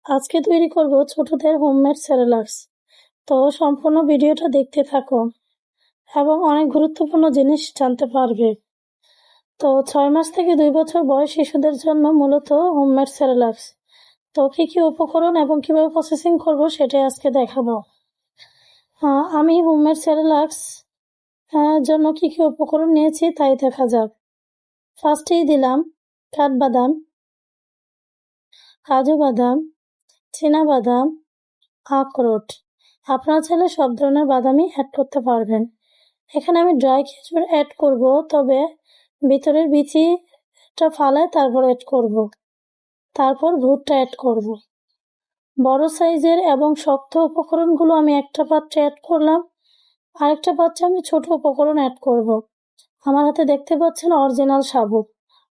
আজকে তৈরি করব ছোটদের হোমমেড সেরেলাক্স। তো সম্পূর্ণ ভিডিওটা দেখতে থাকো এবং অনেক গুরুত্বপূর্ণ জিনিস জানতে পারবে। তো 6 মাস থেকে 2 বছর বয়স শিশুদের জন্য মূলত হোমমেড সেরেলাক্স। তো কি উপকরণ এবং কিভাবে প্রসেসিং করব সেটাই আজকে দেখাবো। আমি হোমমেড সেরেলাক্স জন্য কি উপকরণ নিয়েছি তাই দেখা যাক। ফার্স্টেই দিলাম কাঠবাদাম, কাজু বাদাম, চীনাবাদাম, আখরোট। আপনারা চাইলে সব ধরনের বাদামই অ্যাড করতে পারবেন। এখানে আমি ড্রাই খেজুর অ্যাড করব, তবে ভিতরের বিচিটা ফালায় তারপর অ্যাড করব। তারপর ভুট্টা অ্যাড করব। বড় সাইজের এবং শক্ত উপকরণগুলো আমি একটা পাত্রে অ্যাড করলাম, আরেকটা পাত্রে আমি ছোট উপকরণ অ্যাড করব। আমার হাতে দেখতে পাচ্ছেন অরিজিনাল সাবু।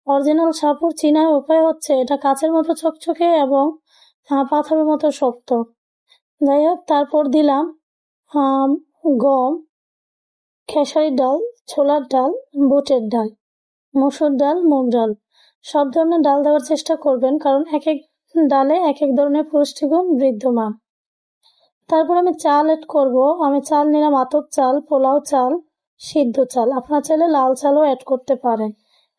অরিজিনাল সাবুর চিনার উপায় হচ্ছে এটা কাচের মতো চকচকে এবং পাথরের মতো শক্ত। যাই হোক, তারপর দিলাম গম, খেসারির ডাল, ছোলার ডাল, বুটের ডাল, মসুর ডাল, মুগ ডাল। সব ধরনের ডাল দেওয়ার চেষ্টা করবেন, কারণ এক এক ডালে এক এক ধরনের পুষ্টিগুণ বিদ্যমান। তারপর আমি চাল এড করব। আমি চাল নিলাম আতপ চাল, পোলাও চাল, সিদ্ধ চাল। আপনারা চাইলে লাল চালও অ্যাড করতে পারেন,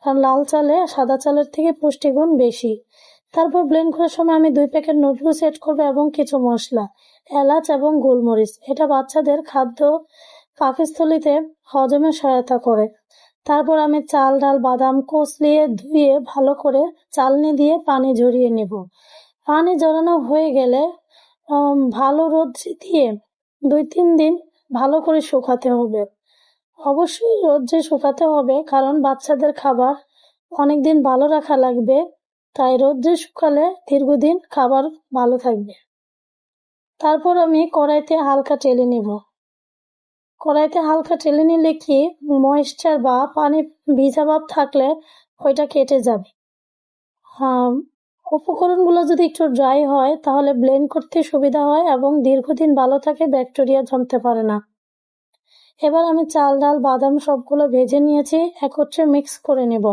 কারণ লাল চালে সাদা চালের থেকে পুষ্টিগুণ বেশি। তারপর ব্লেন্ড করার সময় আমি 2 প্যাকেট নুডলস এড করবো এবং কিছু মশলা, এলাচ এবং গোলমরিচ। এটা বাচ্চাদের খাদ্য পাকস্থলীতে হজমে সহায়তা করে। তারপর আমি চাল, ডাল, বাদাম কচলিয়ে ধুয়ে ভালো করে চালনি দিয়ে পানি ঝরিয়ে নেব। পানি ঝরানো হয়ে গেলে ভালো রোদ্রে দিয়ে 2-3 দিন ভালো করে শুকাতে হবে। অবশ্যই রোদ্রে শুকাতে হবে, কারণ বাচ্চাদের খাবার অনেকদিন ভালো রাখা লাগবে, তাই রোদ্রে শুকালে দীর্ঘদিন খাবার ভালো থাকবে। তারপর আমি কড়াইতে হালকা টেলে নেব। কড়াইতে হালকা টেলে নিলে কি ময়েশ্চার বা পানি ভিজা ভাব থাকলে ওইটা কেটে যাবে। উপকরণগুলো যদি একটু ড্রাই হয় তাহলে ব্লেন্ড করতে সুবিধা হয় এবং দীর্ঘদিন ভালো থাকে, ব্যাকটেরিয়া জমতে পারে না। এবার আমি চাল, ডাল, বাদাম সবগুলো ভেজে নিয়েছি, একত্রে মিক্স করে নেব।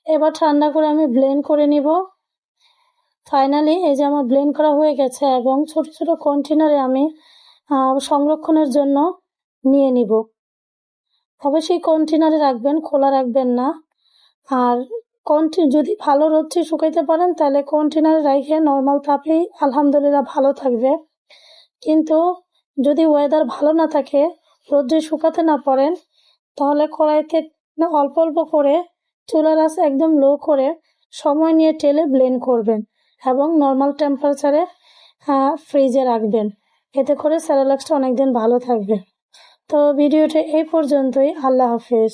এবার ঠান্ডা করে আমি ব্লেন্ড করে নিব। ফাইনালি এই যে আমার ব্লেন্ড করা হয়ে গেছে এবং ছোট ছোট কন্টেনারে আমি সংরক্ষণের জন্য নিয়ে নিব। অবশ্যই কন্টেনারে রাখবেন, খোলা রাখবেন না। আর যদি ভালো রোদ্রে শুকাইতে পারেন তাহলে কন্টেনারে রেখে নর্মাল তাপেই আলহামদুলিল্লাহ ভালো থাকবে। কিন্তু যদি ওয়েদার ভালো না থাকে, রোদ্রে শুকাতে না পারেন, তাহলে কড়াইতে অল্প অল্প করে চুলার আঁচ একদম লো করে সময় নিয়ে টেলে ব্লেন্ড করবেন এবং নর্মাল টেম্পারেচারে ফ্রিজে রাখবেন। এতে করে সেরেলাক্সটা অনেকদিন ভালো থাকবে। তো ভিডিওটা এই পর্যন্তই। আল্লাহ হাফেজ।